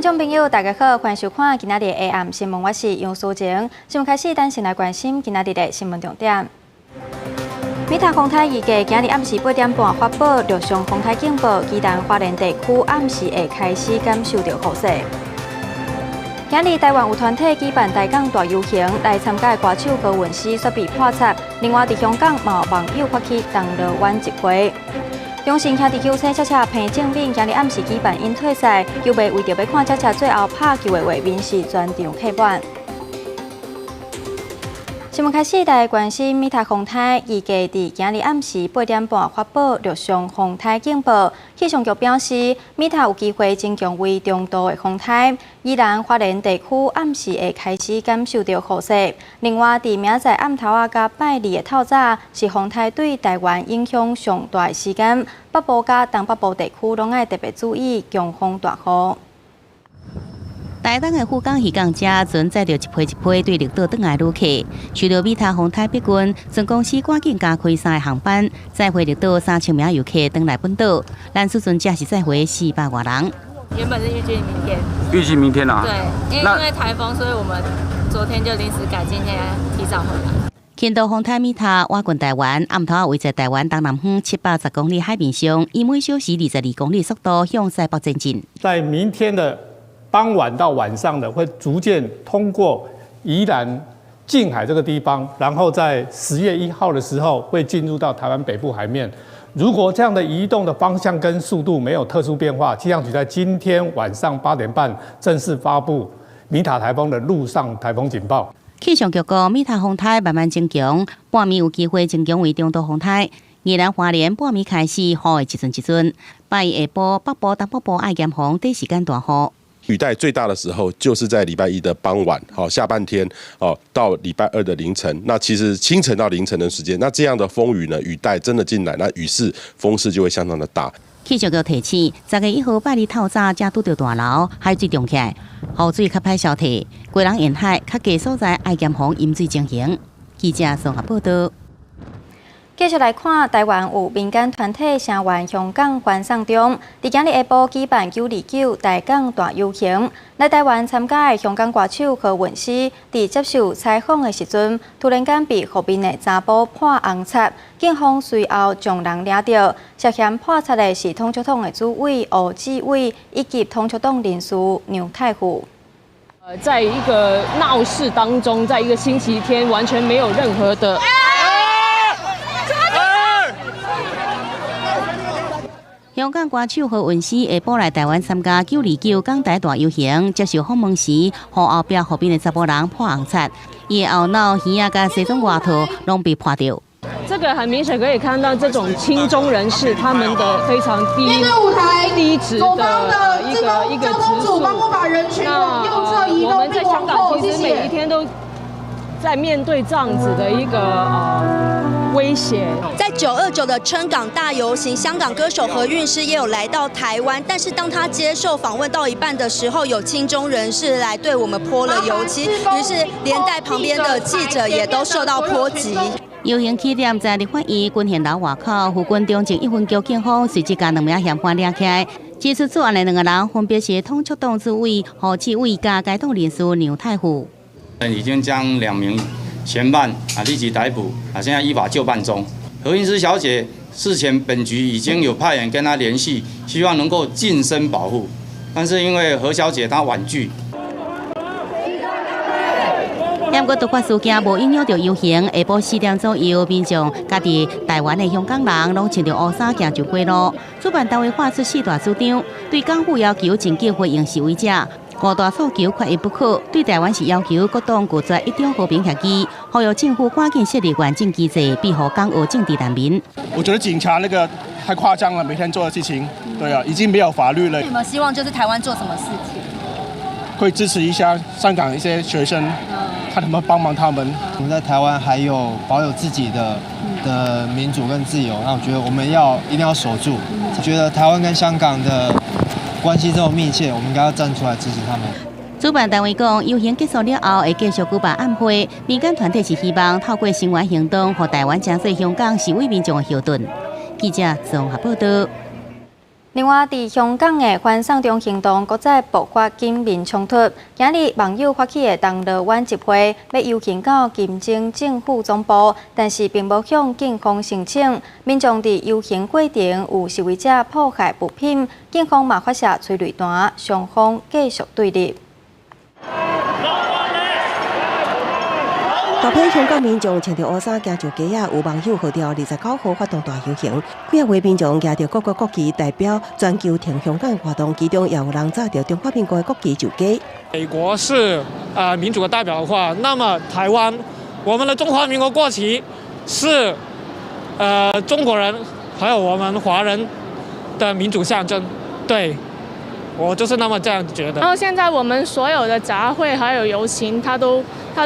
众朋友，大家好，欢迎收看今仔日的AM新闻，我是杨淑晴。新闻开始，咱先来关心今仔日的新闻重点。美塔航太预计今日暗时8点半发布陆上风台警报，宜兰花莲地区暗时会开始感受到雨势。今日台湾有团体举办台港大游行，来参加的歌手高文诗煞被破产。另外，伫香港嘛有网友发起同乐湾集会。中信兄弟球星恰恰彭正敏今日暗时举办引退赛，球迷为着要看恰恰最后拍球的画面是全场客满。新闻开始，来关心美塔风台预计伫今日暗时8点半发布陆上风台警报。气象局表示，美塔有机会增强为中度的风台，宜兰花莲地区暗时会开始感受到雨势。另外，伫明仔载暗头仔甲拜二的透早，是风台对台湾影响上大的时间，北部甲东北部地区拢爱特别注意强风大雨。台东的富港渔港车船载着一批一批对绿岛转来旅客，随着美塔风台逼近，船公司赶紧加开3个航班，载回绿岛3000名游客转来本岛。咱此船只是载回400多人。原本是预计明天。预计明天啊？对，因为台风，所以我们昨天就临时改，今天提早回来。轻度风台美塔划过台湾，暗头位在台湾东南方710公里海面上，以每小时22公里速度向西北前进。在明天的傍晚到晚上的会逐渐通过宜兰近海这个地方，然后在10月1号的时候会进入到台湾北部海面。如果这样的移动的方向跟速度没有特殊变化，气象局在今天晚上8点半正式发布米塔台风的陆上台风警报。气象局讲，米塔风台慢慢增强，半暝有机会增强为中度风台。宜兰花莲半暝开始雨会一阵一阵，拜下晡北部、东北部爱咸风短时间大雨。雨带最大的时候就是在礼拜1的傍晚，下半天到礼拜2的凌晨。那其实清晨到凌晨的时间，那这样的风雨呢，雨带真的进来，那雨势风势就会相当的大。气象局提醒，10月1号拜日透早才拄到大楼海水涨起来，雨水较歹消退，贵人沿海较低所在爱咸风淹水情形。记者综合报道。继续来看，台湾有民间团体声援香港关送中，伫今日下晡举办929台港大游行。来台湾参加的香港歌手何韵诗，伫接受采访的时阵，突然间被后面的查甫破红擦，警方随后将人抓到。涉嫌破擦的是通缉党的主委吴志伟以及通缉党人士牛太虎。在一个闹市当中，在一个星期天，完全没有任何的。香港歌手何韵诗下晡来台湾参加929港台大游行，接受访问时，和后边的查甫人破红擦，伊后脑、耳仔甲西装外套拢被破掉。这个很明显可以看到，这种亲中人士他们的非常低质的一个指数。那我们在香港其实每一天都在面对这样子的一个威胁。在929的春港大游行，香港歌手何韵诗也有来到台湾，但是当他接受访问到一半的时候，有亲中人士来对我们泼了油漆，于是连带旁边的记者也都受到波及。游行起点在立法院军宪楼外口，附近中正1分局警方随即将2名嫌犯抓起来。指出作案的2个人分别是通缉党主委何志伟加该党人士牛太虎。已经将2名嫌犯立即逮捕，现在依法就办中。何韵诗小姐事前本局已经有派人跟她联系，希望能够近身保护，但是因为何小姐她婉拒。不过突发事件无影响到游行，下晡4点左右，民众家伫台湾的香港人拢穿着乌衫行上街路。主办单位发出4大主张，对港府要求紧急回应示威者。5大诉求缺一不可，对台湾是要求各党拒绝一中和平协议，呼吁政府赶紧设立远境机制，庇护港澳政治难民。我觉得警察那个太夸张了，每天做的事情，对啊，已经没有法律了。你们希望就是台湾做什么事情？会支持一下香港一些学生，看他们帮忙他们。我们在台湾还有保有自己的民主跟自由，那我觉得我们一定要守住。觉得台湾跟香港的关系这么密切，我们应该要站出来支持他们。主办单位讲，游行结束了后会继续举办暗会，民间团体是希望透过声援行动，和台湾加速香港示威民众的后盾。记者综合报道。另外，在香港的反送中行动，搁再爆发警民冲突。今日网友发起的同乐湾集会，要游行到金钟政府总部，但是并无向警方申请。民众伫游行过程有示威者破坏物品，警方嘛发射催泪弹，双方继续对立。大批香港民众穿着乌衫，行上街啊，有网友号召29号发动大游行，几啊位民众举着各国国旗代表全球挺香港活动，其中也有人揸着中华民国的国旗上街。美国是民主的代表的话，那么台湾我们的中华民国国旗是中国人还有我们华人的民主象征，对。我就是那么这样觉得。然后现在我们所有的集会还有游行，他都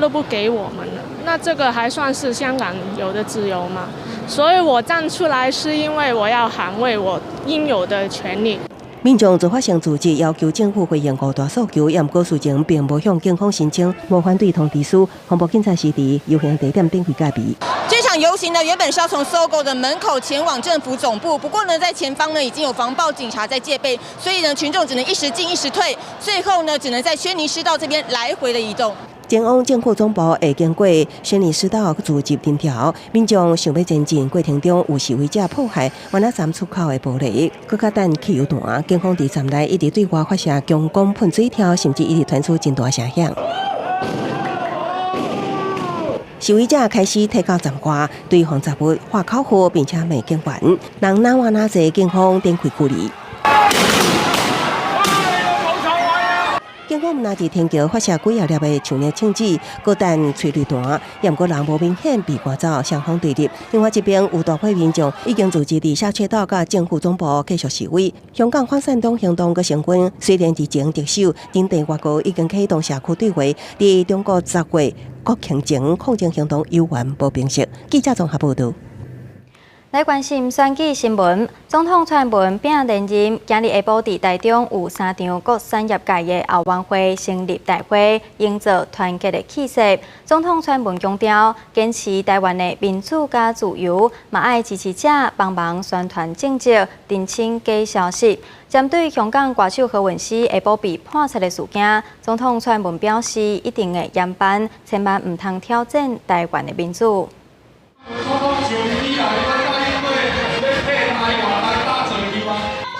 不给我们了。那这个还算是香港有的自由吗？所以我站出来是因为我要捍卫我应有的权利。民众自发性组织要求政府回应5大诉求，也不过事情并无向警方申请，无反对通知书。防暴警察是伫游行地点顶会戒备。这场游行呢，原本是要从 SOGO 的门口前往政府总部，不过呢，在前方呢已经有防暴警察在戒备，所以呢，群众只能一时进一时退，最后呢，只能在轩尼诗道这边来回的移动。前往政府总部会经过轩尼诗道组织天桥，民众想要前进，过程中有示威者破坏原来站出口的玻璃，搁较弹汽油弹，警方伫站内一直对外发射强光喷水条，甚至一直传出真大声响。示威者开始提高站外，对防杂物划口号，并且骂警员，人哪换哪济，警方展开距离。警方拿伫天桥发射几啊粒的像热枪子，搁弹催泪弹，也毋过人无明显被赶走，双方对立。另外一边有大批民众已经组织伫下车道甲政府总部继续示威。香港反送中行动个成军，虽然之前特首林郑月娥已经启动社区对话，伫中国10月国庆前抗争行动有缘无平息。记者综合报道。来关心选举新闻，总统蔡英文并连任，今日下晡伫台中有3场各产业界的后援会成立大会，营造团结的气势。总统蔡英文强调，坚持台湾的民主加自由，嘛爱支持者帮忙宣传政绩，澄清假消息。针对香港歌手何韵诗下晡被判杀的事件，总统蔡英文表示，一定会严办，千万唔通挑战台湾的民主。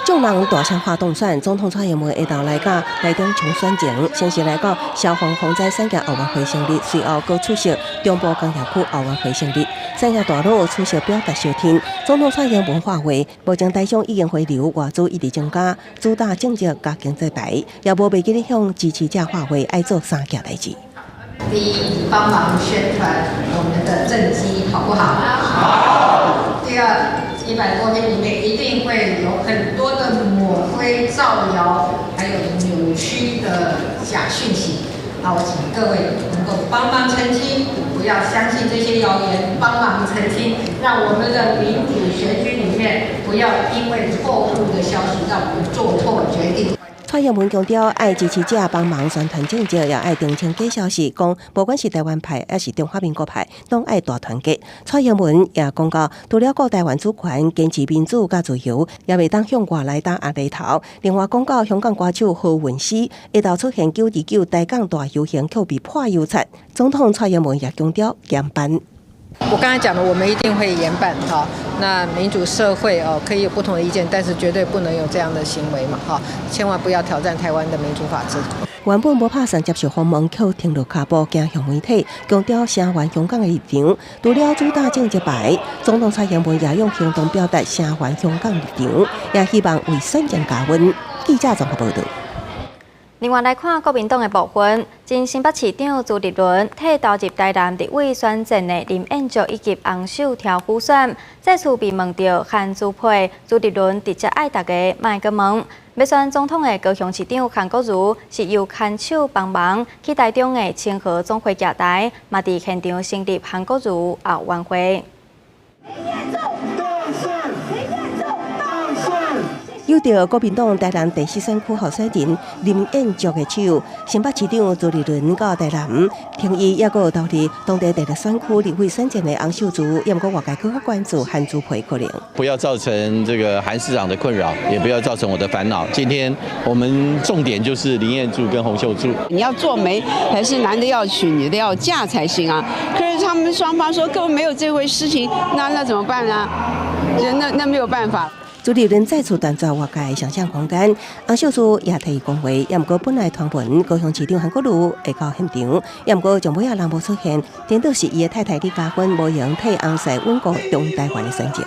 众人大声发动选，总统蔡英文下昼来到台中冲选前，先是来到消防防灾产业后援会成立，随后又出席中部工业区后援会成立。产业大佬出席表达小听，总统蔡英文话话，目前台商已经回流，外资一直增加，主打政绩加经济牌，也无袂记咧向支持者话话，爱做3件代志。第一，帮忙宣传我们的政绩好不好？好。第二，100多篇里面一定会有很多的抹黑、造谣，还有扭曲的假讯息。那我请各位能够帮忙澄清，不要相信这些谣言，帮忙澄清，让我们的民主选举里面不要因为错误的消息让我们做错决定。蔡英文强调，爱支持者帮忙宣传政绩，也爱澄清假消息，讲不管是台湾派还是中华民国派，拢爱大团结。蔡英文也讲到，除了顾台湾主权、坚持民主甲自由，也袂当向外来打压犁头。另外讲到香港歌手何韵诗下昼出现929台港大游行，却被破邮惨。总统蔡英文也强调严办。我刚才讲的，我们一定会严办哈。那民主社会可以有不同的意见，但是绝对不能有这样的行为嘛哈，千万不要挑战台湾的民主法治。原本无拍算接受访问，却停落脚步走向媒体，强调声援香港的立场。除了主打政绩牌，总统蔡英文也用行动表达声援香港立场，也希望为选战加温。记者综合报道。另外来看国民党的部分，前新北市长朱立伦替投入台南立委选战的林燕竹以及洪秀条辅选，再次被问到韩朱配，朱立伦直接爱大家卖个问，要选总统的高雄市长韩国瑜是由牵手帮忙去台中的清河总会行台，嘛伫现场成立韩国瑜后援会。有着国民党台南第4选区候选人林彦竹的手，新北市长朱立伦到台南，听伊也有到伫当地第6选区立委选战的洪秀柱，也毋过外界更加关注韩朱培可能。不要造成这个韩市长的困扰，也不要造成我的烦恼。今天我们重点就是林彦柱跟洪秀柱。你要做媒，还是男的要娶，女的要嫁才行啊？可是他们双方说根本没有这回事情，那怎么办呢？那没有办法。朱立伦再次断绝外界想象空间，洪秀柱也提讲话，也毋过本来传闻高雄市长韩国瑜会到现场，也毋过从尾人无出现，颠倒是伊的太太李嘉芬无用替洪氏稳固中台湾的选情。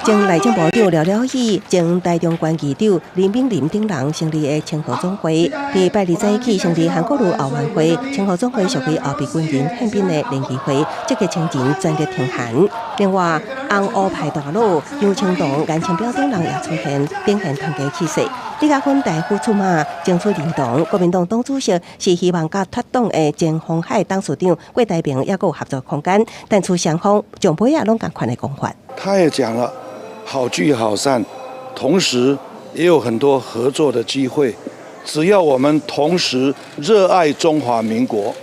前内政部长廖了义，前台中关机长林炳林等人成立的清河总会，伫拜2早起成立韩国瑜后援会，清河总会属于后备军人宪兵的联谊会，积极清前专业挺韩。另外，红乌派大佬杨清东、颜清标等人也出现，表现团结气势。李嘉芬大呼出马，争取认同。国民党党主席是希望甲脱党的前鸿海董事长郭台铭也有合作空间，但出双方将尾也拢共款的讲法。他也讲了。好聚好散，同时也有很多合作的机会。只要我们同时热爱中华民国，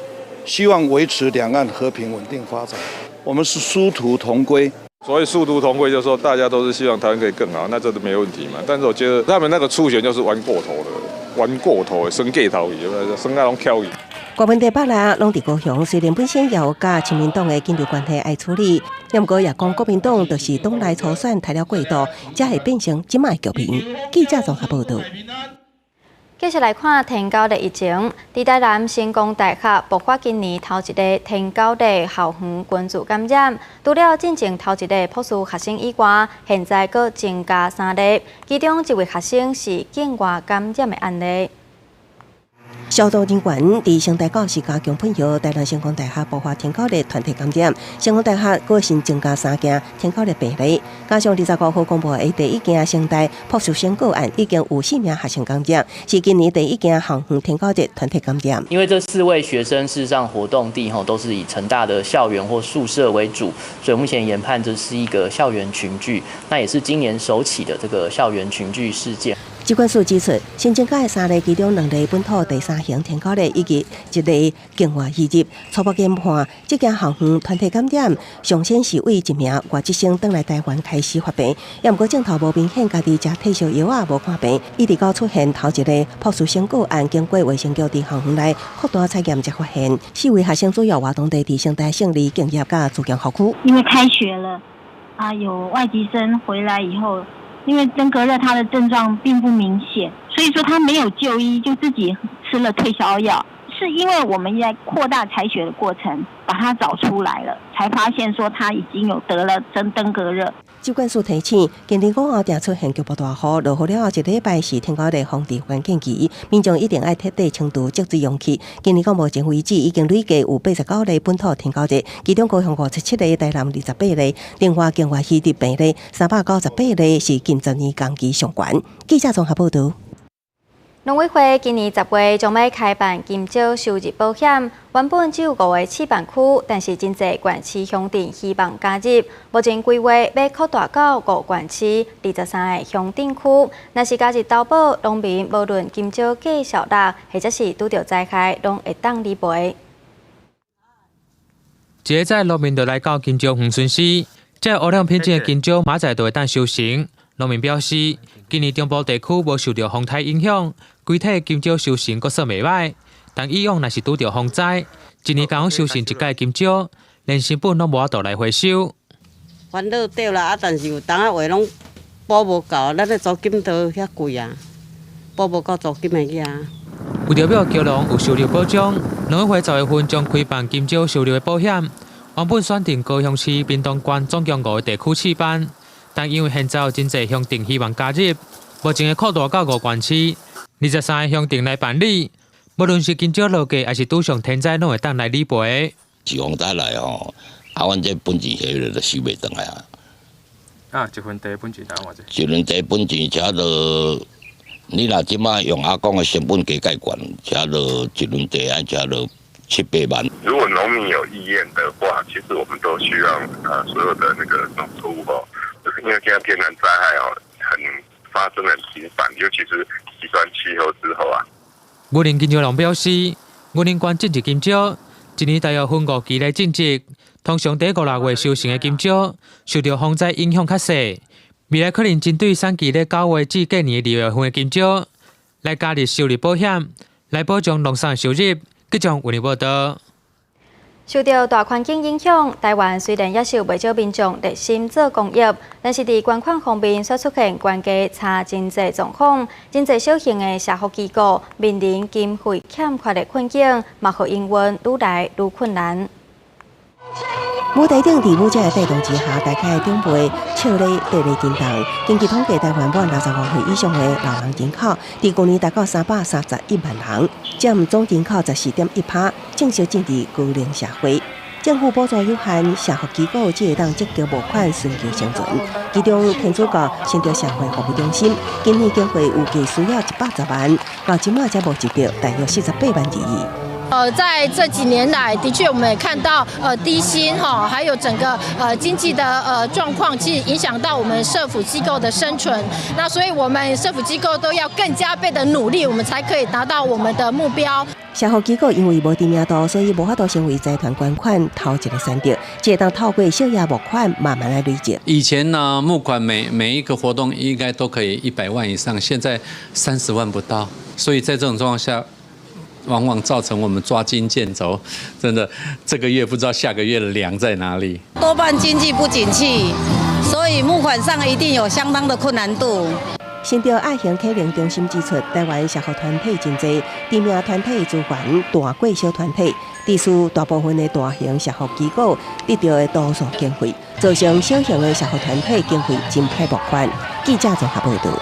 希望维持两岸和平稳定发展，我们是殊途同归。所谓殊途同归，就是说大家都是希望台湾可以更好，那这都没问题嘛。但是我觉得他们那个初选就是玩过头的，生计头去，生那种挑伊。国民台北啦，拢伫高雄，虽然本身也有甲亲民党的紧张关系爱处理，也毋过也讲国民党就是党内初选抬了过度，才会变成即卖局面。记者综合报道。继续来看天高的疫情，伫台南成功大学爆发今年头一个天高的校园群组感染，除了进前头一个朴素学生以外，现在佫增加3例，其中一位学生是境外感染的案例。消毒人员伫成大教室加强配合，台南成功大学爆发天高的团体感染，成功大学个新增加3件天高的病例，加上25号公布的第1件成大朴素生个案，已经有4名学生感染，是今年第1件校园天高的团体感染。因为这4位学生事实上活动地都是以成大的校园或宿舍为主，所以目前研判这是一个校园群聚，那也是今年首起的这个校园群聚事件。疾管署指出，新增加的3例，其中2例本土第3型天高的，以及1例境外移入。初步研判，这件校园团体感染，上先是为1名外籍生返来台湾开始发病，也毋过镜头无明显家己食退烧药啊无看病，一直到出现头一个朴素生个案，经过卫生局伫校园内扩大采验才发现，4位学生主要活动地伫成大胜利敬业甲自强校区。因为开学了啊，有外籍生回来以后。因为登革热它的症状并不明显，所以说他没有就医，就自己吃了退烧药。是因为我们在扩大采血的过程，把它找出来了，才发现说他已经有得了登革热。疾管署提醒，今年午后定出现局部大雨，落雨了后1礼拜是天高的防治环境期，民众一定要彻底清除积水容器。今年到目前为止，已经累计有89例本土天高热，其中高雄57例，台南28例，另外境外移入病例398例是近10年同期上悬。记者综合报道。农委会今年10月将要开办金蕉收入保险，原本只有5个试办区，但是真侪县市乡镇希望加入，目前规划要扩大到5县市23个乡镇区。若是加入投保，农民无论金蕉价小大，或者是拄到灾害，拢会当理赔。一个在农民就来到金蕉园巡视，这污染品质的金蕉马仔就会当收成。农民表示，今年中部地区无受到风台影响，整体金蕉收成阁算袂歹。但以往若是拄到风灾，一年刚收成1届金蕉，连成本拢无法度来回收。烦恼对啦，啊，但是有当啊话拢补无够，咱的租金都遐贵啊，补无够租金的去啊。为着要交农有收入保障，农委会10月份将开办金蕉收入的保险，原本选定高雄市屏东县总共5个地区试办。但因为现在有真侪乡镇希望加入，目前会扩大到5县市，23个乡镇来办理。无论是金蕉落价，还是拄上天灾，拢会当来理赔。是风灾来吼，啊，阮这本钱下落就收袂转来啊。啊，一分地本钱哪偌济？一分地本钱车落，你若即摆用阿公的成本加介悬，车落一轮地安车落7、8万。如果农民有意愿的话，其实我们都希望所有的那个农作物就是因为现在天然灾害很发生很频繁，尤其是极端气候之后啊。牛年经销人表示，牛年关种植金蕉，一年大约分5期来种植，通常第5、6月收成的金蕉，受到风灾影响较小。未来可能针对产期咧9月至隔年2月份的金蕉，来加入收入保险，来保障农产收入。各种为你报道。受到大环境影响，台湾虽然也是有不少民众热心做公益，但是在捐款方面却出现关价差经济状况，真侪小型的社福机构面临经费欠缺的困境，嘛互营运愈来愈困难。舞台顶伫舞者的带动之下，大概长辈笑咧地咧震动。根据统计，台湾满65岁以上的老人人口，伫去年达到331万人，占总人口14.1%，正式进入高龄社会。政府补助有限，社福机构只会当积极募款寻求生存。其中天主教新竹社会服务中心今年经费预计需要110万，到今嘛才募集到大约48万2亿。在这几年来，的确我们也看到低薪还有整个经济的状况，其实影响到我们社福机构的生存。那所以我们社福机构都要更加倍的努力，我们才可以达到我们的目标。社福机构因为无知名度，所以无法度成为财团捐款头一个选择，只会当透过小额募款慢慢来累积。以前呢，募款每一个活动应该都可以100万以上，现在30万不到，所以在这种状况下，往往造成我们抓襟见肘，真的这个月不知道下个月的粮在哪里。多半经济不景气，所以募款上一定有相当的困难度。新竹爱心启灵中心指出，台湾社福团体真多，知名团体资源大过小团体，致使大部分的大型社福机构得到的多数经费，造成小型的社福团体经费真歹募款。记者综合报道。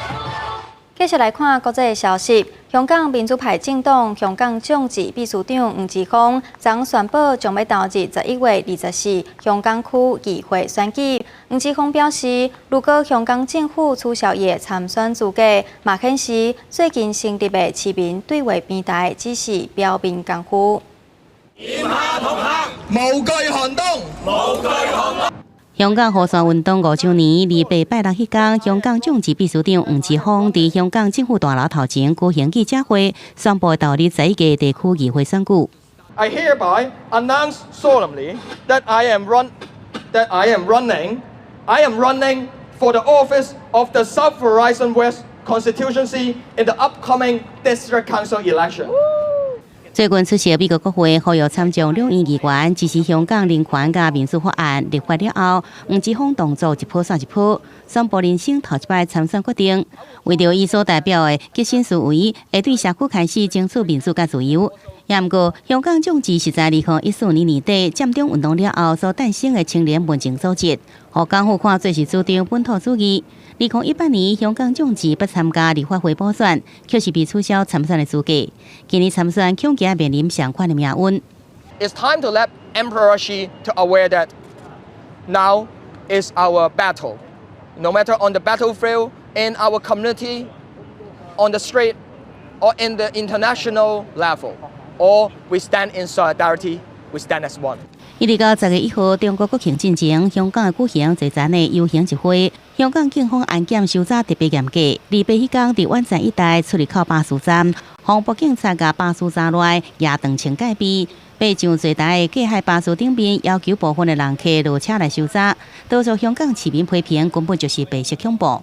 继续来看国际消息，香港民主派政党香港众志秘书长黄之锋昨宣布将要投入11月24香港区议会选举。黄之锋表示，如果香港政府取消伊的参选资格，嘛显示最近成立的市民对话平台只是表面功夫。炎夏同行，無懼寒冬，無懼寒冬。香港雨傘運動5週年，28拜六迄天，香港眾志秘書長黃之鋒佇香港政府大樓頭前舉行記者會，宣布投入11個地區議會選舉。I hereby announce solemnly that I am running for the office of the South Horizon West constituency in the upcoming District Council election. 最近出席美国国會，呼籲參眾兩院議員支持香港人權甲民主法案立法了後，黃之鋒動作一波算一波，宣布人生頭一擺參選決定。為着伊所代表的激進思維，會對社區開始爭取民主甲自由。也毋過，香港眾志是在2014年年底佔中運動了後所誕生的青年民政組織，互港府看做是主張本土主義。2018年，香港眾志不參加立法會補選，卻是被取消參選的資格。今年參選恐驚面臨相關的命運。It's time to let Emperor Xi to aware that now is our battle. No matter on the battlefield, in our community, on the street, or in the international level, or we stand in solidarity, we stand as one. 1月10月1號，中國國慶進前，香港舉行濟層的遊行集會。香港警方安檢搜查特別嚴格。禮拜迄天，佇灣仔一帶出入口巴士站，防暴警察甲巴士站內夜長槍戒備，爬上最大的架喺巴士頂邊，要求部分的人客落車來搜查。多數香港市民批評根本就是白色恐怖。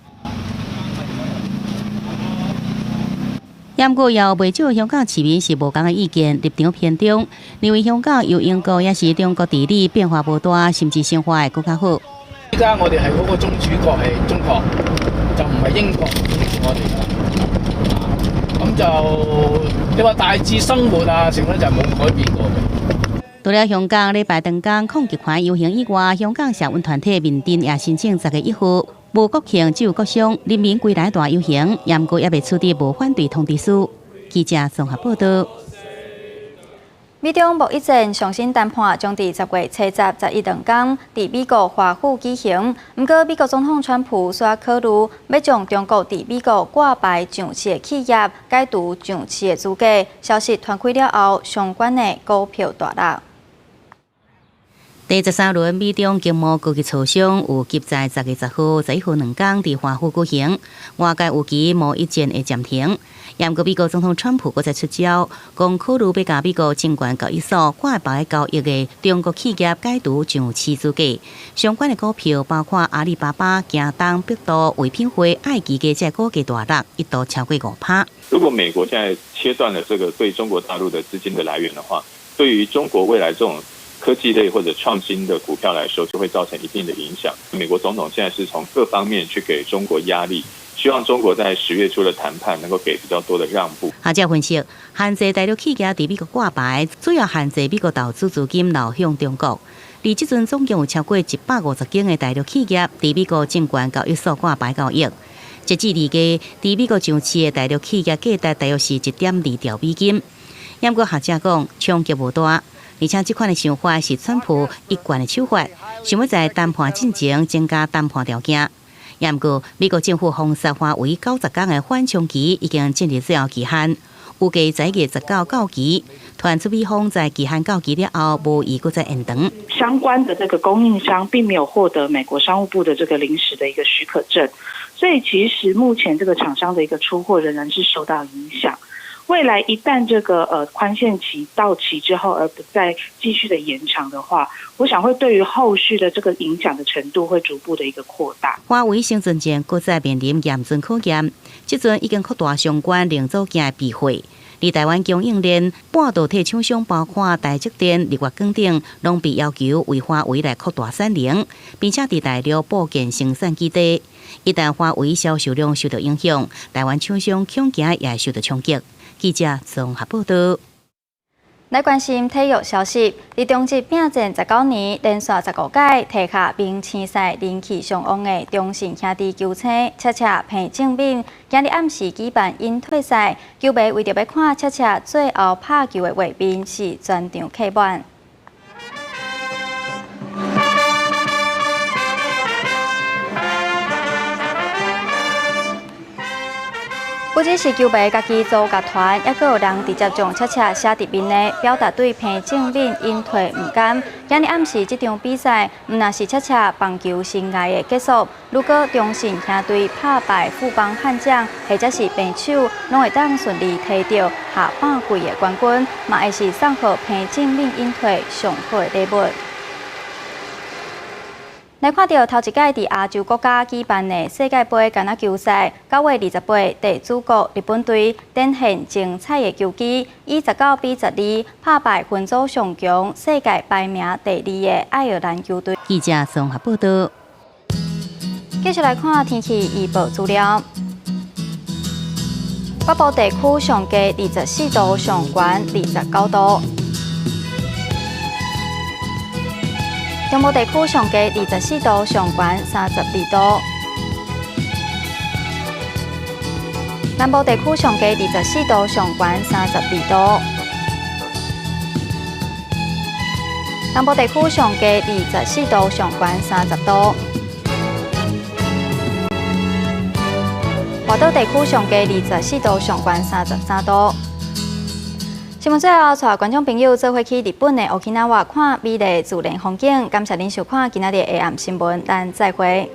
不過，也有不少香港市民是無同的意見，立場偏重，認為香港由英國也是中國地理變化無大，甚至生活會更加好。依家我哋係嗰個宗主國係中國，就唔係英國我哋啦。咁就你話大致生活啊，成咧就冇改變過嘅。除了香港禮拜長港抗極款遊行以外，香港社運團體面頂也申請10月1號。無國慶只有國殤，人民歸來大遊行，不過也未出得無反對通知書。記者綜合報道。美中贸易战上新谈判将伫10月初10、11两天伫美国华府举行。不过，美国总统川普煞考虑要将中国伫美国挂牌上市的企业解除上市的资格。消息传开了后，相关的股票大落。第13轮美中经贸高级磋商有计在10月10号、11号两天伫华府举行，外界有期贸易战会暂停。不过，美国总统川普搁再出招，讲考虑要甲美国证券交易所挂牌交易的中国企业解除上市资格。相关的股票包括阿里巴巴、京东、百度、唯品会、爱奇艺这股价大落，一度超过5%。如果美国现在切断了这个对中国大陆的资金的来源的话，对于中国未来这种科技类或者创新的股票来说，就会造成一定的影响。美国总统现在是从各方面去给中国压力。希望中国在10月初的谈判能够给比较多的让步。学者分析，限制大陆企业伫美国挂牌，主要限制美国投资资金流向中国。而即阵总共有超过150间的大陆企业伫美国证券交易所挂牌交易。截至2月，伫美国上市的大陆企业价值大约是1.2兆美金。不过学者讲，冲击无大，而且这款的想法是川普一贯的手法，想要在谈判进程增加谈判条件。不过，美国政府封杀华为90天的缓冲期已经进入最后期限，预计10月19到期。传出美方在期限到期了后，无意搁再延长。相关的这个供应商并没有获得美国商务部的这个临时的一个许可证，所以其实目前这个厂商的一个出货仍然是受到影响。未来一旦这个宽限期到期之后，而不再继续的延长的话，我想会对于后续的这个影响的程度会逐步的一个扩大。华为生存前搁再面临严峻考验，即阵已经扩大相关零组件的避讳。而台湾供应链半导体厂商包括台积电、日月光等，拢被要求为华为来扩大产能，并且伫大陆布建生产基地。一旦华为销售量受到影响，台湾厂商恐惊也会受到冲击。记者综合报道。来关心体育消息，伫中职并战19年，连续15届踢下并青赛人气上旺的中信兄弟球星赤赤彭正敏，今日暗时举办引退赛，球迷为着要看赤赤最后拍球的画面，是全场客满。不只是球迷家己组乐团，也阁有人直接将赤赤写伫面内，表达对彭正敏引退唔甘。今日暗时这场比赛，唔但是赤赤棒球生涯的结束，如果中信兄弟拍败富邦悍将，或者是平手，拢会当顺利摕到下半季的冠军，嘛会是送予彭正敏引退上好的礼物。来看到头一届伫亚洲国家举办的世界杯橄榄球赛，9月28日，第主国日本队展现精彩的球技，以19-12拍败分组上强、世界排名第2的爱尔兰球队。记者综合报道。继续来看天气预报资料。北部地区上低24度，上悬29度。中部地区上低24度，上悬32度；南部地区上低24度，上悬32度；南部地区上低24度，上悬30度；华岛地区上低24度，上悬33度。新闻最后，带观众朋友做伙去日本的 Okinawa 看美丽自然风景。感谢您收看今仔日的 AM 新闻，咱再会。